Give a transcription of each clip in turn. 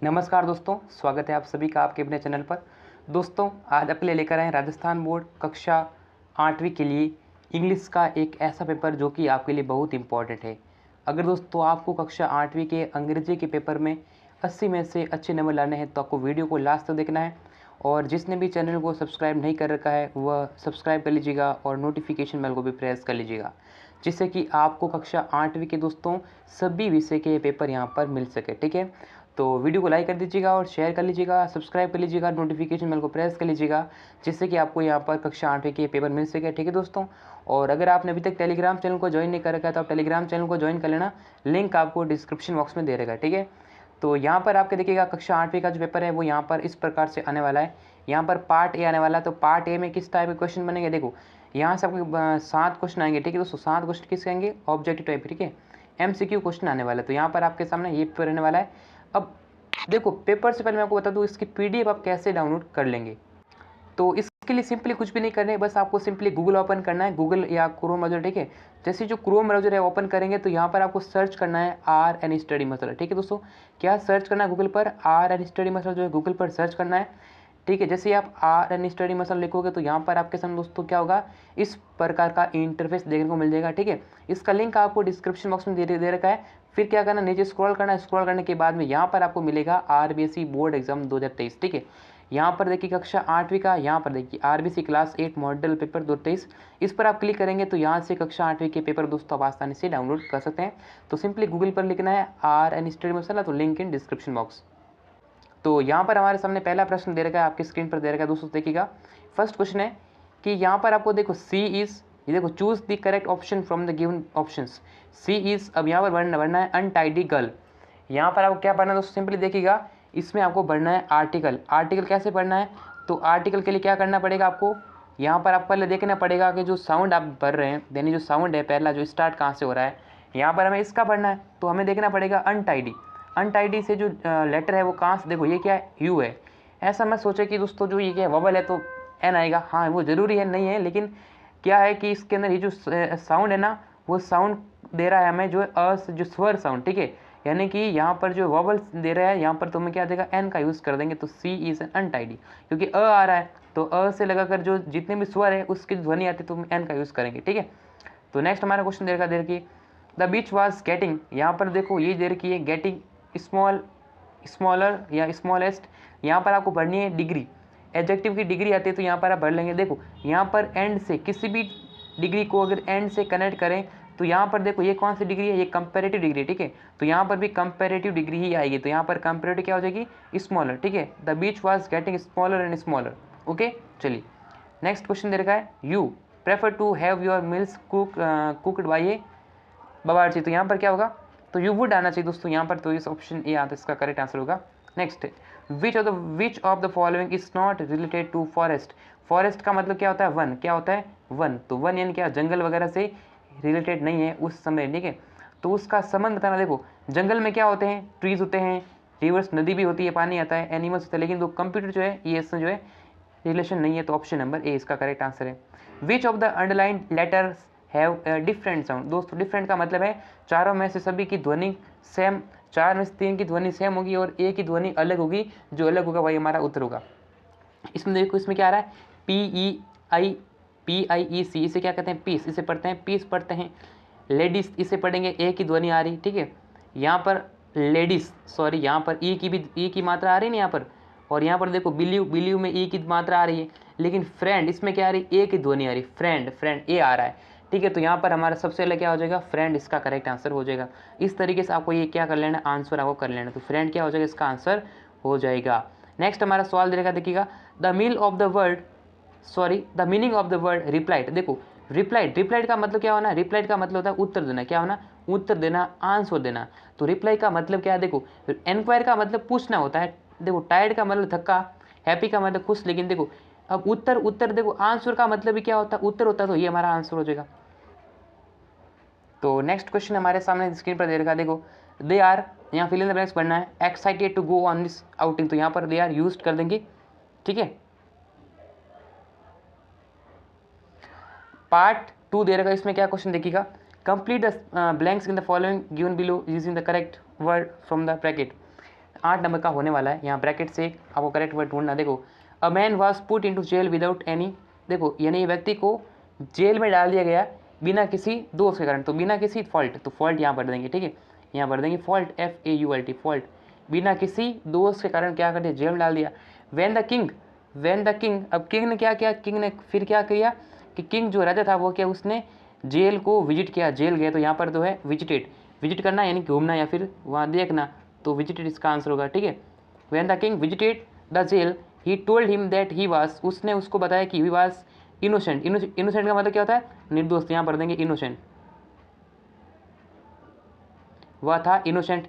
नमस्कार दोस्तों, स्वागत है आप सभी का आपके अपने चैनल पर। दोस्तों, आज आपके लिए लेकर आए हैं राजस्थान बोर्ड कक्षा 8वीं के लिए इंग्लिश का एक ऐसा पेपर जो कि आपके लिए बहुत इंपॉर्टेंट है। अगर दोस्तों आपको कक्षा 8वीं के अंग्रेजी के पेपर में 80 में से अच्छे नंबर लाने हैं तो आपको वीडियो को लास्ट तक देखना है। और जिसने भी चैनल को सब्सक्राइब नहीं कर रखा है वह सब्सक्राइब कर लीजिएगा और नोटिफिकेशन बेल को भी प्रेस कर लीजिएगा, जिससे कि आपको कक्षा 8वीं के दोस्तों सभी विषय के पेपर यहाँ पर मिल सके। ठीक है, तो वीडियो को लाइक कर दीजिएगा और शेयर कर लीजिएगा, सब्सक्राइब कर लीजिएगा, नोटिफिकेशन बेल को प्रेस कर लीजिएगा, जिससे कि आपको यहाँ पर कक्षा 8वीं के पेपर मिल सके। ठीक है दोस्तों, और अगर आपने अभी तक टेलीग्राम चैनल को ज्वाइन नहीं कर रखा है तो आप टेलीग्राम चैनल को ज्वाइन कर लेना, लिंक आपको डिस्क्रिप्शन बॉक्स में दे रहेगा। ठीक है, तो यहाँ पर आपके देखिएगा कक्षा 8वीं का जो पेपर है वो यहाँ पर इस प्रकार से आने वाला है। यहाँ पर पार्ट ए आने वाला है। तो पार्ट ए में किस टाइप के क्वेश्चन बनेंगे, देखो यहाँ से आपके 7 क्वेश्चन आएंगे। ठीक है दोस्तों, 7 क्वेश्चन किस आएंगे, ऑब्जेक्टिव टाइप। ठीक है, MCQ क्वेश्चन आने वाला है। तो यहाँ पर आपके सामने ये पेपर रहने वाला है। अब देखो, पेपर से पहले मैं आपको बता दूं इसकी PDF आप कैसे डाउनलोड कर लेंगे। तो इसके लिए सिंपली कुछ भी नहीं करना है, बस आपको सिंपली गूगल ओपन करना है, गूगल या क्रोम ब्राउज़र। ठीक है, जैसे जो क्रोम ब्राउज़र है ओपन करेंगे तो यहाँ पर आपको सर्च करना है RN स्टडी मसला। ठीक है दोस्तों, क्या सर्च करना है गूगल पर, RN स्टडी मसला जो है गूगल पर सर्च करना है। ठीक है, जैसे आप RN स्टडी मसला लिखोगे तो यहाँ पर आपके सामने दोस्तों क्या होगा, इस प्रकार का इंटरफेस देखने को मिल जाएगा। ठीक है, इसका लिंक आपको डिस्क्रिप्शन बॉक्स में दे रखा है। फिर क्या करना, नीचे स्क्रॉल करना है, स्क्रॉल करने के बाद में यहाँ पर आपको मिलेगा RBSc बोर्ड एग्जाम 2023। ठीक है, यहाँ पर देखिए कक्षा 8वीं का, यहाँ पर देखिए RBSc क्लास 8 मॉडल पेपर 2023, इस पर आप क्लिक करेंगे तो यहाँ से कक्षा 8वीं के पेपर दोस्तों आप आसानी से डाउनलोड कर सकते हैं। तो सिंपली गूगल पर लिखना है RN स्टडी मसला, तो लिंक इन डिस्क्रिप्शन बॉक्स। तो यहाँ पर हमारे सामने पहला प्रश्न दे रखा है, आपकी स्क्रीन पर दे रखा है दोस्तों, देखिएगा। फर्स्ट क्वेश्चन है कि यहाँ पर आपको देखो सी इज, ये देखो choose the correct option from the given options. C is, अब यहाँ पर भरना है अनटाइडी गर्ल। यहाँ पर आपको क्या पढ़ना है दोस्तों, सिंपली देखिएगा, इसमें आपको भरना है आर्टिकल। आर्टिकल कैसे पढ़ना है, तो आर्टिकल के लिए क्या करना पड़ेगा आपको, यहाँ पर आपको पहले देखना पड़ेगा कि जो साउंड आप भर रहे हैं, यानी जो साउंड है पहला जो स्टार्ट कहाँ से हो रहा है, यहाँ पर हमें इसका पढ़ना है। तो हमें देखना पड़ेगा अनटाइडी। अनटाइडी से जो लेटर है वो कहाँ से, देखो ये क्या है, यू है। ऐसा मैं सोचा कि दोस्तों जो ये क्या ववल है तो एन आएगा। हाँ, वो ज़रूरी है नहीं है, लेकिन क्या है कि इसके अंदर ये जो साउंड है ना, वो साउंड दे रहा है हमें जो जो स्वर साउंड। ठीक है, यानी कि यहाँ पर जो वॉवल दे रहा है यहाँ पर तो हमें क्या देगा, एन का यूज़ कर देंगे। तो सी इज एन अनटाइडी, क्योंकि आ रहा है तो से लगाकर जो जितने भी स्वर है उसकी ध्वनि आती है तो हम एन का यूज़ करेंगे। ठीक है, तो नेक्स्ट हमारा क्वेश्चन देगा, देर की द बीच वॉज गेटिंग, यहाँ पर देखो ये देर की है गेटिंग स्मॉल, स्मॉलर या स्मॉलेस्ट। यहाँ पर आपको भरनी है डिग्री, एडजेक्टिव की डिग्री आती है तो यहाँ पर आप भर लेंगे। देखो यहाँ पर एंड से किसी भी डिग्री को अगर एंड से कनेक्ट करें तो यहाँ पर देखो ये कौन सी डिग्री है, ये कंपैरेटिव डिग्री। ठीक है, तो यहाँ पर भी कंपैरेटिव डिग्री ही आएगी, तो यहाँ पर कंपैरेटिव क्या हो जाएगी, स्मॉलर। ठीक है, the beach was getting smaller and smaller. Okay, चलिए नेक्स्ट क्वेश्चन दे रखा है, you prefer to have your meals cooked by a बावर्ची। तो यहाँ पर क्या होगा, तो यू वुड आना चाहिए दोस्तों यहाँ पर, तो इस ऑप्शन ए आता है, इसका करेक्ट आंसर होगा। Next, which of the following is not related to forest. Forest का मतलब क्या होता है, वन। क्या होता है, वन। तो वन यानी क्या, जंगल वगैरह से रिलेटेड नहीं है उस समय। ठीक है, तो उसका संबंध बताना। देखो जंगल में क्या होते हैं, ट्रीज होते हैं, रिवर्स नदी भी होती है, पानी आता है, एनिमल्स होता है, लेकिन दो कंप्यूटर जो है ये इसमें जो है रिलेशन नहीं है। तो ऑप्शन नंबर ए इसका करेक्ट आंसर है। विच of the underline letters have different sound. दोस्तों डिफरेंट का मतलब है चारों में से सभी की ध्वनि सेम, 4 में से 3 की ध्वनि सेम होगी और ए की ध्वनि अलग होगी, जो अलग होगा वही हमारा उत्तर होगा। इसमें देखो इसमें क्या आ रहा है, PEIC, इसे क्या कहते हैं, पीस, इसे पढ़ते हैं पीस पढ़ते हैं। लेडीज इसे पढ़ेंगे, ए की ध्वनि आ रही। ठीक है, यहाँ पर लेडीज, सॉरी यहाँ पर ई की भी, ई की मात्रा आ रही है ना यहाँ पर, और यहाँ पर देखो बिलीव, बिलीव में ई की मात्रा आ रही है, लेकिन फ्रेंड इसमें क्या आ रही है, ए की ध्वनि आ रही, फ्रेंड, फ्रेंड ए आ रहा है। ठीक है, तो यहाँ पर हमारा सबसे पहले क्या हो जाएगा, फ्रेंड इसका करेक्ट आंसर हो जाएगा। इस तरीके से आपको ये क्या कर लेना, आंसर आपको कर लेना, तो फ्रेंड क्या हो जाएगा, इसका आंसर हो जाएगा। नेक्स्ट हमारा सवाल देगा, देखिएगा, the meal of the word, sorry the meaning of the word replied. देखो रिप्लाइड, रिप्लाइड का मतलब क्या होना, रिप्लाइड का मतलब होता है उत्तर देना। क्या होना, उत्तर देना, आंसर देना। तो रिप्लाई का मतलब क्या है, देखो एनक्वायर का मतलब पूछना होता है, देखो टायर्ड का मतलब थक्का, हैप्पी का मतलब खुश, लेकिन देखो अब उत्तर, उत्तर देखो आंसर का मतलब भी क्या होता है, उत्तर होता है, तो ये हमारा आंसर हो जाएगा। तो नेक्स्ट क्वेश्चन हमारे सामने स्क्रीन पर दे रखा, देखो दे आर, यहाँ फिल इन द ब्लैंक्स पढ़ना है, excited to go on this outing. तो यहाँ पर दे आर यूज कर देंगे। ठीक है, पार्ट 2 दे रखा, इसमें क्या क्वेश्चन देखिएगा, complete the blanks in the following given below using the correct word from the bracket. 8 number का होने वाला है। यहाँ ब्रैकेट से आपको करेक्ट वर्ड ढूंढना। देखो, a man was put into jail without any, देखो यानी व्यक्ति को जेल में डाल दिया गया बिना किसी दोष के कारण, तो बिना किसी फॉल्ट, तो फॉल्ट यहाँ भर देंगे, ठीक है, यहाँ भर देंगे फॉल्ट, FAULT, फॉल्ट, बिना किसी दोष के कारण क्या कर दिया, जेल में डाल दिया। व्हेन द किंग, अब किंग ने क्या किया, किंग ने फिर क्या किया कि किंग जो राजा था वो क्या, उसने जेल को विजिट किया, जेल गए, तो यहाँ पर जो है विजिट करना यानी घूमना या फिर वहाँ देखना, तो विजिटेड इसका आंसर होगा, ठीक है। When the king visited the jail he told him that he was, उसने उसको बताया कि ही वाज इनोसेंट, इनोसेंट का मतलब क्या होता है, निर्दोष, यहाँ पढ़ देंगे इनोसेंट, वह था innocent.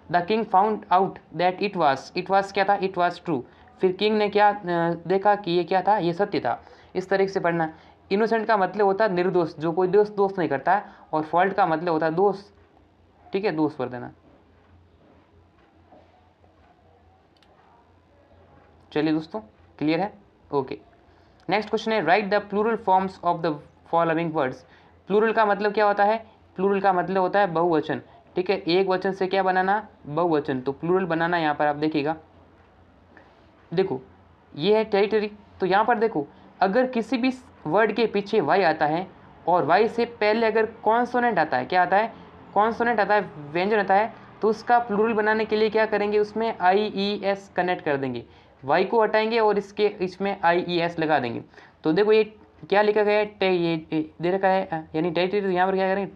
The king found out that it was क्या था, इट वाज ट्रू, फिर किंग ने क्या देखा कि ये क्या था, ये सत्य था। इस तरीके से पढ़ना। इनोसेंट का मतलब होता है निर्दोष, जो कोई दोष नहीं करता है, और फॉल्ट का मतलब होता है दोष, ठीक है, दोष पढ़ देना। चलिए दोस्तों, क्लियर है, ओके। नेक्स्ट क्वेश्चन है, write the plural forms of the following words. Plural का मतलब क्या होता है, प्लूरल का मतलब होता है बहुवचन, ठीक है, एक वचन से क्या बनाना, बहुवचन, तो प्लूरल बनाना। यहाँ पर आप देखिएगा, देखो ये है टेरिटरी, तो यहाँ पर देखो अगर किसी भी वर्ड के पीछे वाई आता है और वाई से पहले अगर कॉन्सोनेंट आता है, क्या आता है, कॉन्सोनेंट आता है, व्यंजन आता है, तो उसका प्लूरल बनाने के लिए क्या करेंगे, उसमें IES कनेक्ट कर देंगे, वाई को हटाएंगे और इसमें IES लगा देंगे। तो देखो ये क्या लिखा गया है, ये दे रखा है यानी टेरिटरी, तो यहाँ पर क्या करेंगे,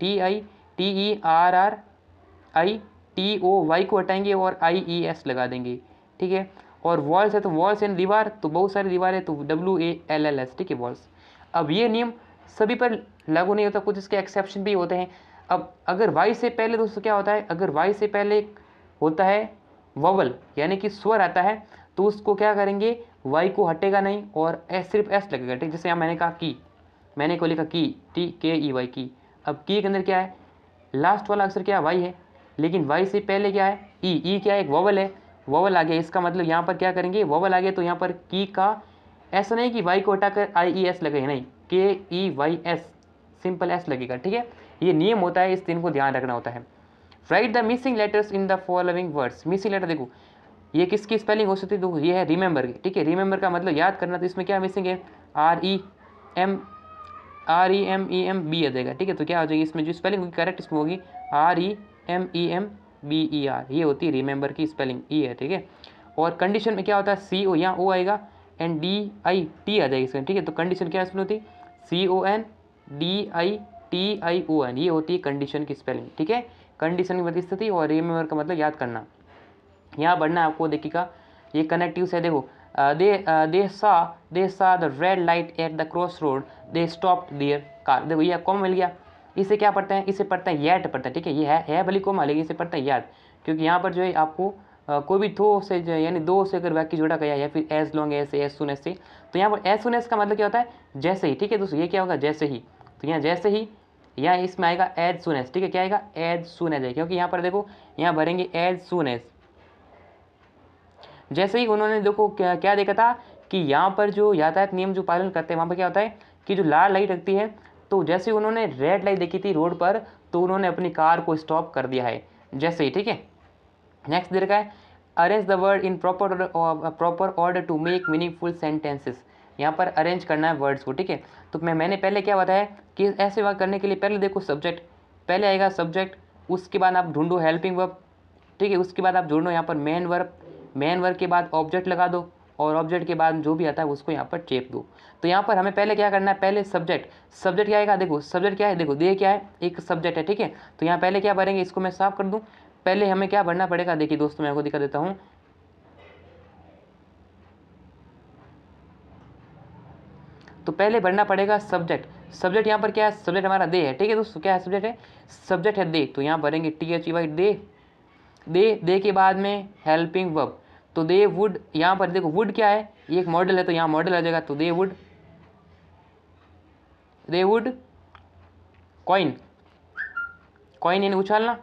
TITERRITOY को हटाएंगे और IES लगा देंगे, ठीक है। और वॉल्स है तो वॉल्स एंड दीवार, तो बहुत सारी दीवार है तो WALLS, ठीक है, वॉल्स। अब ये नियम सभी पर लागू नहीं होता, कुछ इसके एक्सेप्शन भी होते हैं। अब अगर वाई से पहले दोस्तों क्या होता है, अगर वाई से पहले होता है ववल यानी कि स्वर आता है, तो उसको क्या करेंगे, वाई को हटेगा नहीं और सिर्फ एस लगेगा, ठीक। जैसे यहाँ मैंने कहा की, मैंने को लिखा की, TKEY की। अब की के अंदर क्या है, लास्ट वाला अक्षर क्या, वाई है, लेकिन वाई से पहले क्या है, ई क्या है, एक वोवल है, वोवल आ गया, इसका मतलब यहाँ पर क्या करेंगे, वोवल आ गया, तो यहाँ पर की का ऐसा नहीं कि वाई को हटाकर IES लगेगा, नहीं, KEYS, सिंपल एस लगेगा, ठीक है। ये नियम होता है, इस दिन को ध्यान रखना होता है। Write the missing letters in the following words. Missing letter देखो ये किसकी स्पेलिंग हो सकती है, देखो ये है रिमेंबर की, ठीक है, रिमेंबर का मतलब याद करना, तो इसमें क्या मिसिंग है, REMEMBE आ जाएगा, ठीक है। तो क्या हो जाएगी, इसमें जो स्पेलिंग होगी करेक्ट इसमें होगी REMEMBER, ये होती है रिमेंबर की स्पेलिंग, ई है, ठीक है। और कंडीशन में क्या होता है, CO, यहाँ O आएगा एंड DIT आ जाएगी इसमें, ठीक है। तो कंडीशन क्या इसमें होती है, CONDITION, ये होती है कंडीशन की स्पेलिंग, ठीक है। कंडीशन की स्थिति और रिमेंबर का मतलब याद करना। यहाँ बढ़ना आपको, देखिएगा ये कनेक्टिव से, देखो they saw the red light at the cross road, they stopped their car. देखो ये कॉमा मिल गया, इसे क्या पढ़ते हैं, इसे पढ़ते हैं याट पढ़ते हैं, ठीक है। ये है भली कॉमा, लेकिन इसे पढ़ते हैं याट, क्योंकि यहाँ पर जो है आपको कोई भी थो से यानी दो से अगर वाक्य जोड़ा गया या फिर as long as soon as से, तो यहाँ पर एज सुन एज का मतलब क्या होता है, जैसे ही, ठीक है दोस्तों। ये क्या होगा, जैसे ही, तो यहाँ जैसे ही, यहाँ इसमें आएगा एज सुन एज, ठीक है, क्या आएगा, एज सुन एज है, क्योंकि यहाँ पर देखो यहाँ भरेंगे एज सुन एज। जैसे ही उन्होंने देखो क्या देखा था कि यहाँ पर जो यातायात नियम जो पालन करते हैं वहाँ पर क्या होता है कि जो लाल लाइट रखती है, तो जैसे ही उन्होंने रेड लाइट देखी थी रोड पर, तो उन्होंने अपनी कार को स्टॉप कर दिया है, जैसे ही, ठीक है। नेक्स्ट दे रखा है, arrange the word in proper order to make meaningful sentences. यहाँ पर अरेंज करना है वर्ड्स को, ठीक है। तो मैंने पहले क्या बताया कि ऐसे वर्क करने के लिए पहले देखो सब्जेक्ट, पहले आएगा सब्जेक्ट, उसके बाद आप ढूंढो हेल्पिंग वर्ब, ठीक है, उसके बाद आप ढूंढो यहाँ पर मेन वर्ब, मेन वर्ब के बाद ऑब्जेक्ट लगा दो और ऑब्जेक्ट के बाद जो भी आता है उसको यहाँ पर चेप दो। तो यहाँ पर हमें पहले क्या करना है, पहले सब्जेक्ट क्या आएगा, देखो सब्जेक्ट क्या है, देखो दे क्या है, एक सब्जेक्ट है, ठीक है। तो यहाँ पहले क्या भरेंगे, इसको मैं साफ कर दूँ, पहले हमें क्या भरना पड़ेगा, देखिए दोस्तों मैं आपको दिखा देता हूँ। तो पहले भरना पड़ेगा सब्जेक्ट यहाँ पर क्या है, सब्जेक्ट हमारा दे है, ठीक है दोस्तों, क्या है सब्जेक्ट है, सब्जेक्ट है दे, तो यहाँ भरेंगे THEY दे के बाद में हेल्पिंग वर्ब, तो दे वुड, यहाँ पर देखो वुड क्या है, ये एक मॉडल है, तो यहाँ मॉडल आ जाएगा, तो दे वुड कॉइन यानी उछालना,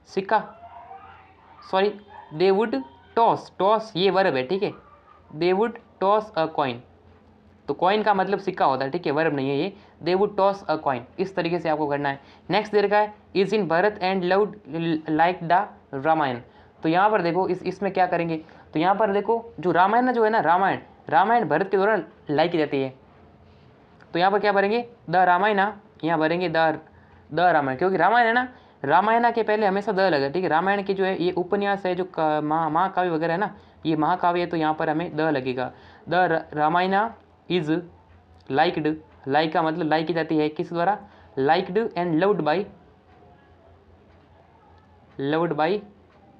सिक्का, सॉरी दे वुड टॉस ये वर्ब है, ठीक है, they would toss a coin, तो कॉइन का मतलब सिक्का होता है, ठीक है, वर्ब नहीं है ये, they would toss a coin, इस तरीके से आपको करना है। नेक्स्ट दे रखा है, is in Bharat and loved like the Ramayana, तो यहाँ पर देखो इसमें क्या करेंगे, तो यहाँ पर देखो जो रामायण जो है ना, रामायण भरत के दौरान लाई की जाती है। तो यहाँ पर क्या भरेंगे, द रामायण, यहाँ भरेंगे द रामायण, क्योंकि रामायण है ना, रामायण के पहले हमेशा द लगे, ठीक है। रामायण की जो है ये उपन्यास है, जो महाकाव्य वगैरह है ना, ये महाकाव्य है, तो यहाँ पर हमें द लगेगा। The Ramayana is liked, like का मतलब लाइक की जाती है किस द्वारा, लाइक्ड एंड लव्ड बाई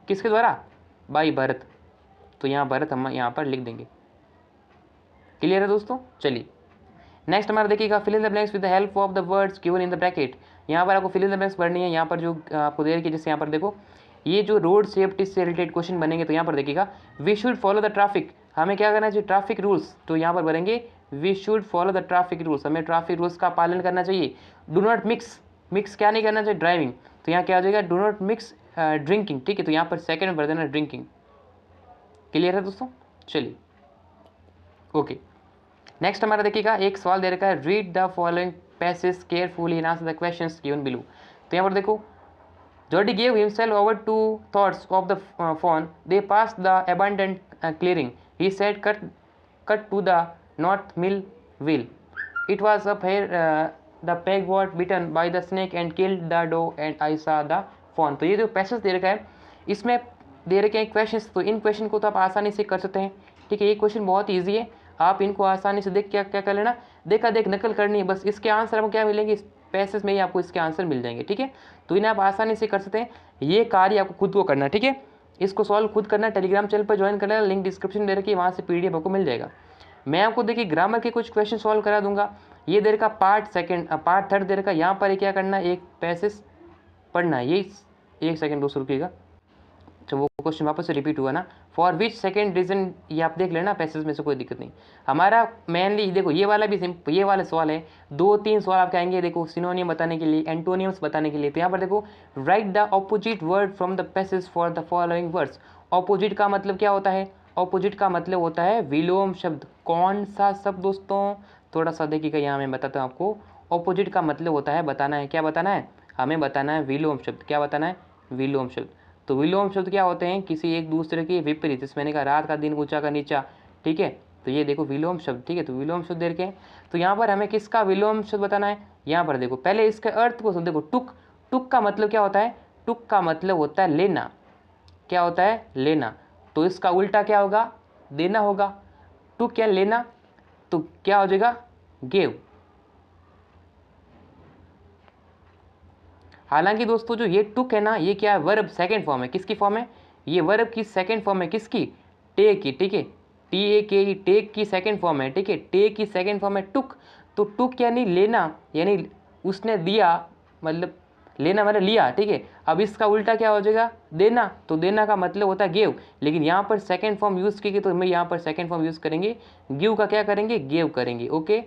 किसके द्वारा, बाई भरत। तो यहाँ भरत हम यहाँ पर लिख देंगे। क्लियर है दोस्तों। चलिए नेक्स्ट हमारा देखिएगा, fill in the blanks with the help of the words given in the bracket. यहाँ पर आपको फिल इन द ब्लैंक्स भरनी है। यहाँ पर जो आपको दे रखी है, जैसे यहाँ पर देखो ये जो रोड सेफ्टी से रिलेटेड क्वेश्चन बनेंगे, तो यहाँ पर देखिएगा we should follow the traffic, हमें क्या करना चाहिए, ट्रैफिक रूल्स। तो यहाँ पर भरेंगे we should follow the traffic rules, हमें ट्रैफिक रूल्स का पालन करना चाहिए। डू नॉट मिक्स क्या नहीं करना चाहिए, ड्राइविंग। तो यहाँ क्या हो जाएगा, डू नॉट मिक्स ड्रिंकिंग, ठीक है। तो यहाँ पर सेकंड में भर देना ड्रिंकिंग। क्लियर है दोस्तों। चलिए ओके, नेक्स्ट हमारा देखिएगा एक सवाल दे रखा है, read the following passage carefully and answer the questions given below. तो यहाँ पर देखो, Jody gave himself over to thoughts of the phone. They passed the abandoned clearing. He said, "Cut to the north mill wheel. It was up here. The peg was bitten by the snake and killed the dog. And I saw the fawn." तो ये जो passage दे रखा है, इसमें दे रखे हैं questions. तो इन question को तो आप आसानी से कर सकते हैं, ठीक है। ये क्वेश्चन बहुत ईजी है, आप इनको आसानी से देख क्या कर लेना, देखा देख नकल करनी है बस। इसके आंसर आपको क्या मिलेंगे, इस पैसेज में ही आपको इसके आंसर मिल जाएंगे, ठीक है। तो इन्हें आप आसानी से कर सकते हैं। ये कार्य आपको खुद को करना है, ठीक है। इसको सॉल्व खुद करना है। टेलीग्राम चैनल पर ज्वाइन करना है, लिंक डिस्क्रिप्शन में दे रखी है, वहाँ से PDF आपको मिल जाएगा। मैं आपको देखिए ग्रामर के कुछ क्वेश्चन सॉल्व करा दूंगा। ये दे रखा पार्ट थर्ड दे रखा, यहाँ पर क्या करना है, एक पैसेज पढ़ना है। ये एक सेकेंड दोस्तों रुकिएगा, तो वो क्वेश्चन वापस से रिपीट हुआ ना, फॉर विच सेकेंड रीजन, ये आप देख लेना पैसेज में से, कोई दिक्कत नहीं। हमारा मेनली देखो ये वाला भी ये वाला सवाल है, 2-3 सवाल आपके आएंगे देखो, सिनोनियम बताने के लिए, एंटोनियम्स बताने के लिए। तो यहाँ पर देखो, right the opposite word from the passage for the following words. Opposite का मतलब क्या होता है, ऑपोजिट का मतलब होता है विलोम शब्द। कौन सा शब्द दोस्तों, थोड़ा सा देखिएगा, यहाँ मैं बताता हूँ आपको। ऑपोजिट का मतलब होता है, बताना है, क्या बताना है, हमें बताना है विलोम शब्द। क्या बताना है, विलोम शब्द। तो विलोम शब्द क्या होते हैं, किसी एक दूसरे के विपरीत, जैसे मैंने कहा रात का दिन, ऊंचा का नीचा, ठीक है। तो ये देखो विलोम शब्द, ठीक है। तो विलोम शब्द दे रखे हैं, तो यहाँ पर हमें किसका विलोम शब्द बताना है। यहाँ पर देखो पहले इसके अर्थ को देखो, टुक का मतलब क्या होता है, टुक का मतलब होता है लेना। क्या होता है, लेना। तो इसका उल्टा क्या होगा, देना होगा। टुक क्या लेना, तो क्या हो जाएगा, गेव। हालांकि दोस्तों जो ये टुक है ना, ये क्या है, वर्ब सेकंड फॉर्म है। किसकी फॉर्म है, ये वर्ब की सेकंड फॉर्म है, किसकी, टेक की, ठीक है। TAKE, टेक की सेकंड फॉर्म है, ठीक है। टेक की सेकंड फॉर्म है टुक। तो टुक यानी लेना, यानी उसने दिया, मतलब लेना मतलब लिया, ठीक है। अब इसका उल्टा क्या हो जाएगा, देना। तो देना का मतलब होता है गेव, लेकिन यहाँ पर सेकंड फॉर्म यूज़ की, तो हम यहाँ पर सेकंड फॉर्म यूज़ करेंगे, गिव का क्या करेंगे, गेव करेंगे। ओके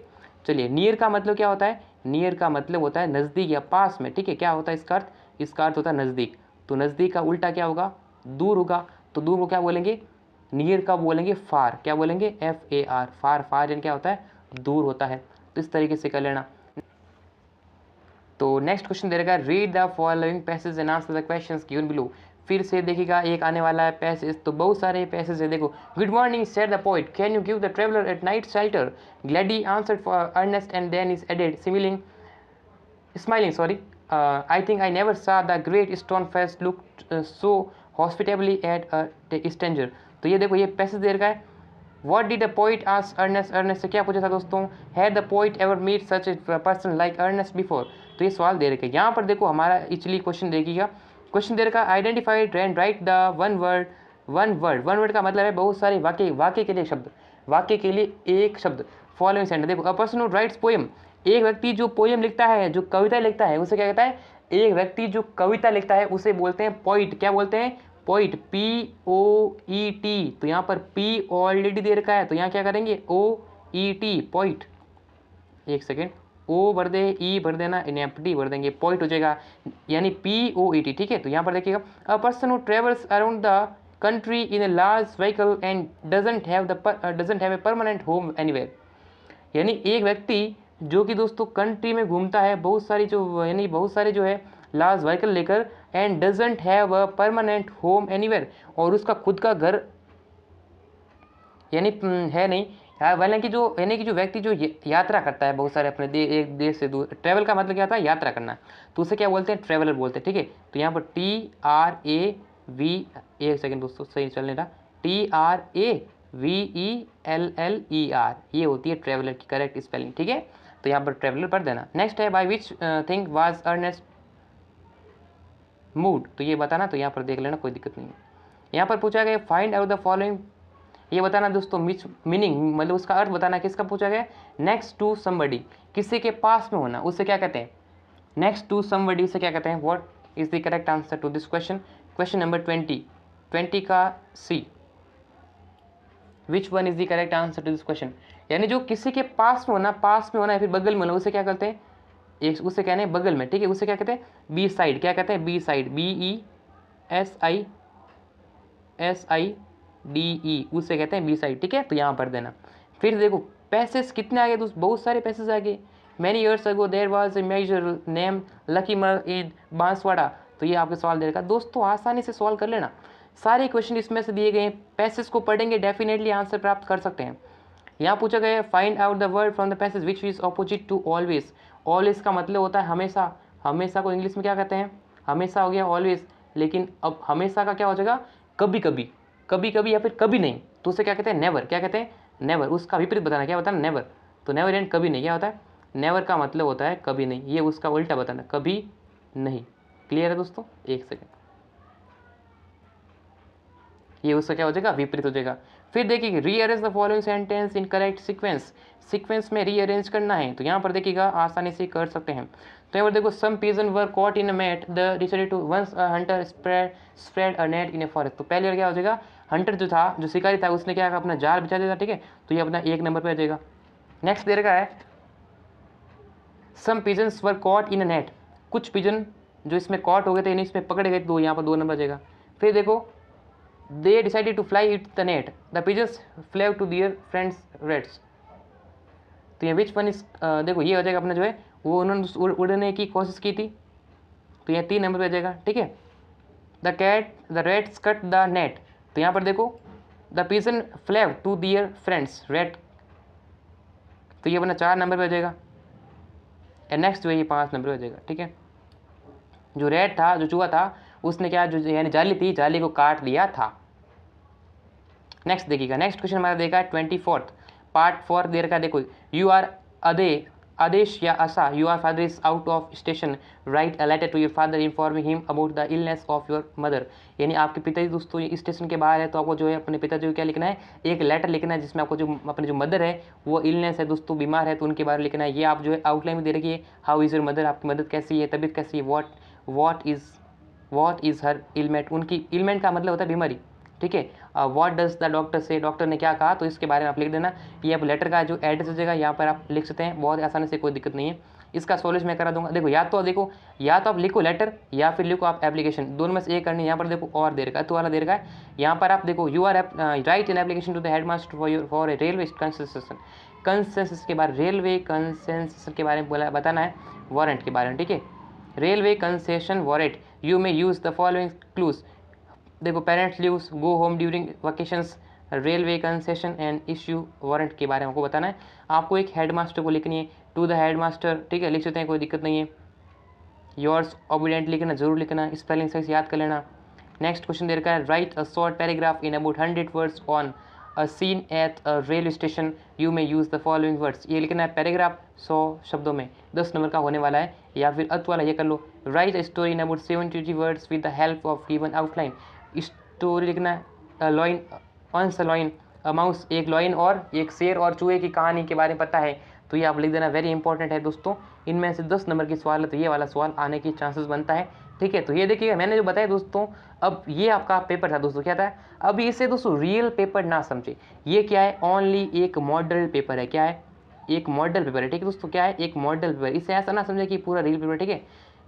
चलिए, नियर का मतलब क्या होता है, नियर का मतलब होता है नज़दीक या पास में, ठीक है। क्या होता है इसका अर्थ, इसका अर्थ होता है नज़दीक। तो नज़दीक का उल्टा क्या होगा, दूर होगा। तो दूर को क्या बोलेंगे, नियर का बोलेंगे फार। क्या बोलेंगे, FAR, फार। फार यानी क्या होता है, दूर होता है। तो इस तरीके से कर लेना। तो नेक्स्ट क्वेश्चन दे रखा है, read the following passage and answer the questions given below. फिर से देखिएगा एक आने वाला है पैसेज, तो बहुत सारे पैसेज है। देखो, good morning said the poet, can you give the traveller at night shelter. Gladly answered for Ernest and then is added smiling, I think I never saw the great stone face look so hospitably at a stranger। तो ये देखो ये passage दे रखा है, What did the poet ask Ernest? Ernest से क्या पूछा था दोस्तों, Had the poet ever met such a person like Ernest before? तो ये सवाल दे रखे हैं। यहाँ पर देखो हमारा एक्चुअली क्वेश्चन देखिएगा, क्वेश्चन दे रखा है, identified and right the one word का मतलब है बहुत सारे वाक्य के लिए शब्द, वाक्य के लिए एक शब्द। फॉलोइंग सेंटेंस देखो, a person who rights poem, एक व्यक्ति जो पोएम लिखता है, जो कविता लिखता है, उसे क्या कहता है, एक व्यक्ति जो कविता लिखता है उसे बोलते हैं पोइट। क्या बोलते हैं, पोइट, POET। तो यहाँ पर P ऑलरेडी दे रखा है, तो यहाँ क्या करेंगे, OET, पोइट। एक सेकेंड, O भर दे, E भर देना, NFT भर देंगे, पोइट हो जाएगा, यानी POET, ठीक है। तो यहाँ पर देखिएगा, a person who travels around the country in a large vehicle and doesn't have a permanent home anywhere। यानी एक व्यक्ति जो कि दोस्तों कंट्री में घूमता है, बहुत सारी जो यानी बहुत सारे जो है लार्ज व्हीकल लेकर, and doesn't have a permanent home anywhere, और उसका खुद का घर यानी है नहीं। हालांकि जो यानी कि जो व्यक्ति जो यात्रा करता है बहुत सारे अपने एक देश से दूर, ट्रैवल का मतलब क्या होता है, यात्रा करना, तो उसे क्या बोलते हैं, ट्रैवलर बोलते हैं, ठीक है। तो यहाँ पर TRAV, एक सेकंड दोस्तों सही चलने रहा, TRAVELLER, ये होती है ट्रैवलर की करेक्ट स्पेलिंग, ठीक है। तो यहाँ पर ट्रैवलर पढ़ देना। नेक्स्ट है by which thing was Ernest mood, तो ये बताना, तो यहाँ पर देख लेना, कोई दिक्कत नहीं है। यहाँ पर पूछा गया फाइंड आउट द फॉलोइंग, ये बताना दोस्तों विच मीनिंग, मतलब उसका अर्थ बताना, किसका पूछा गया, नेक्स्ट टू समबडी, किसी के पास में होना, उससे क्या कहते हैं, नेक्स्ट टू समबडी से क्या कहते हैं, what is the correct answer to this question. Question number 20 का C, which one is the correct answer to this question, यानी जो किसी के पास में होना या फिर बगल में होना, उसे क्या कहते हैं, एक उसे कहने हैं बगल में, ठीक है, उसे क्या कहते हैं, बी साइड, क्या कहते हैं, बी साइड, BESIDE, उसे कहते हैं बी साइड, ठीक है। तो यहाँ पर देना। फिर देखो पैसेज कितने आ गए दोस्त, बहुत सारे पैसेज आ गए। Many years ago there was a major name लकीमर इन बांसवाड़ा, तो ये आपके सवाल देगा दोस्तों, आसानी से सॉल्व कर लेना, सारे क्वेश्चन इसमें से दिए गए हैं, पैसेज को पढ़ेंगे डेफिनेटली आंसर प्राप्त कर सकते हैं। यहाँ पूछा गया है find out the word from the passage which is opposite to always, always का मतलब होता है हमेशा, हमेशा को इंग्लिश में क्या कहते हैं, हमेशा हो गया ऑलवेज, लेकिन अब हमेशा का क्या हो जाएगा, कभी कभी, कभी कभी या फिर कभी नहीं, तो उसे क्या कहते हैं, नेवर, क्या कहते हैं, नेवर, उसका विपरीत बताना, क्या बताना, नेवर, तो नेवर एंड कभी नहीं, क्या होता है, नेवर का मतलब होता है कभी नहीं, ये उसका उल्टा बताना, कभी नहीं। क्लियर है दोस्तों, एक सेकेंड, ये उसका क्या हो जाएगा, विपरीत हो जाएगा। फिर देखिए rearrange the following sentence in correct sequence, sequence में रीअरेंज करना है, तो यहाँ पर देखिएगा आसानी से कर सकते हैं। तो यहाँ पर देखो some pigeon were caught in a mat the decided to once a hunter spread a net in a forest, तो पहले क्या हो जाएगा, हंटर जो था, जो शिकारी था, उसने क्या अपना जाल बिछा दिया था, ठीक है, तो ये अपना 1 नंबर पर आ जाएगा। नेक्स्ट दे रखा है some pigeons were caught in a net, कुछ पिजन जो इसमें कॉट हो गए थे, इसमें पकड़े गए, तो यहाँ पर 2 नंबर आ जाएगा। फिर देखो they decided to fly it the net, the pigeons flew to their friends rats, तो ये विच वन इज, देखो ये हो जाएगा अपना जो है, वो उन्होंने उड़ने की कोशिश की थी, तो ये 3 नंबर पे आ जाएगा, ठीक है। The rats cut the net, तो यहाँ पर देखो the pigeon flew to their friends rat, तो ये अपना 4 नंबर पे आ जाएगा। एंड नेक्स्ट जो है ये 5 नंबर पे आ जाएगा, ठीक है। जो रैट था, जो चूहा था, उसने क्या, जो यानी जाली थी, जाली को काट दिया था। नेक्स्ट देखिएगा, नेक्स्ट क्वेश्चन हमारा देखा है 24 पार्ट 4 दे रखा है, देखो यू आर आदेश या Asha, you are father is out of station, write a letter to your father informing him about the illness of your mother, यानी आपके पिताजी दोस्तों ये स्टेशन के बाहर है, तो आपको जो है अपने पिताजी को क्या लिखना है, एक लेटर लिखना है, जिसमें आपको जो अपनी जो मदर है वो इलनेस है दोस्तों, बीमार है, तो उनके बारे में लिखना है। ये आप जो है आउटलाइन में दे रखी है, हाउ इज़ योर मदर, आपकी मदद कैसी है, तबीयत कैसी है, व्हाट इज़ हर इलमेंट, उनकी इलमेंट का मतलब होता है बीमारी, ठीक है। व्हाट डज द डॉक्टर से, डॉक्टर ने क्या कहा, तो इसके बारे में आप लिख देना। ये आप लेटर का जो एड्रेस हो जाएगा यहाँ पर आप लिख सकते हैं, बहुत आसानी से, कोई दिक्कत नहीं है। इसका सॉल्यूशन मैं करा दूंगा। देखो या तो आप लिखो लेटर या फिर लिखो आप एप्लीकेशन, दोनों में से एक करनी है। यहाँ पर देखो और दे रखा है, तो वाला दे रखा है, यहाँ पर आप देखो you are write an application to the head master for a railway concession, consensus के बारे, रेलवे कंसेंसस के बारे में बताना है, वारंट के बारे में, ठीक है, railway concession warrant, you may use the following clues, देखो parents leaves, go home during vacations, railway concession and issue warrant के बारे में आपको बताना है। आपको एक हेडमास्टर को लिखनी है, टू द हेडमास्टर, ठीक है, लिख सकते हैं, कोई दिक्कत नहीं है। योर्स ओबीडिएंट लिखना, जरूर लिखना, स्पेलिंग सही से याद कर लेना। नेक्स्ट क्वेश्चन दे रखा है write a short paragraph in about 100 words on a scene at a railway station, you may use the following words, ये लिखना है पैराग्राफ 100 शब्दों में, 10 नंबर का होने वाला है। या फिर अर्थ वाला ये कर लो, write a story in about 70 words with the help of given outline, story लिखना है, लॉइन ऑन्स लॉइन, माउस, एक लॉइन और एक शेर और चूहे की कहानी के बारे में पता है, तो ये आप लिख देना, वेरी इंपॉर्टेंट है दोस्तों। इनमें से 10 नंबर की सवाल है, तो ये वाला सवाल आने की चांसेस बनता है, ठीक है। तो ये देखिएगा मैंने जो बताया दोस्तों, अब ये आपका पेपर था दोस्तों, क्या था, अभी इसे दोस्तों रियल पेपर ना समझे, ये क्या है, ओनली एक मॉडल पेपर है, क्या है, एक मॉडल पेपर है, ठीक है दोस्तों, क्या है, एक मॉडल पेपर, इसे ऐसा ना समझे कि पूरा रियल पेपर, ठीक है।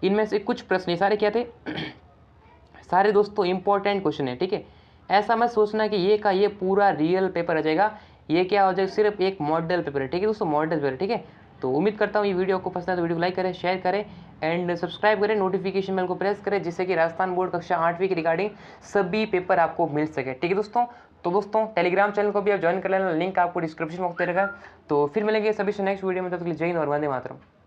इनमें से कुछ प्रश्न सारे क्या थे सारे दोस्तों इंपॉर्टेंट क्वेश्चन है, ठीक है। ऐसा मत सोचना कि ये का ये पूरा रियल पेपर आ जाएगा, ये क्या हो जाएगा, सिर्फ एक मॉडल पेपर है, ठीक है दोस्तों, मॉडल पेपर, ठीक है। तो उम्मीद करता हूँ ये वीडियो आपको पसंद है, तो वीडियो को लाइक करें, शेयर करें, एंड सब्सक्राइब करें, नोटिफिकेशन बेल को प्रेस करें, जिससे कि राजस्थान बोर्ड कक्षा 8वीं की रिगार्डिंग सभी पेपर आपको मिल सके। ठीक है दोस्तों, तो दोस्तों टेलीग्राम चैनल को भी आप ज्वाइन कर लेना, लिंक आपको डिस्क्रिप्शन बॉक्स दे रखा है। तो फिर मिलेंगे सभी से नेक्स्ट वीडियो में, तब तक के लिए जय हिंद और वंदे मातरम।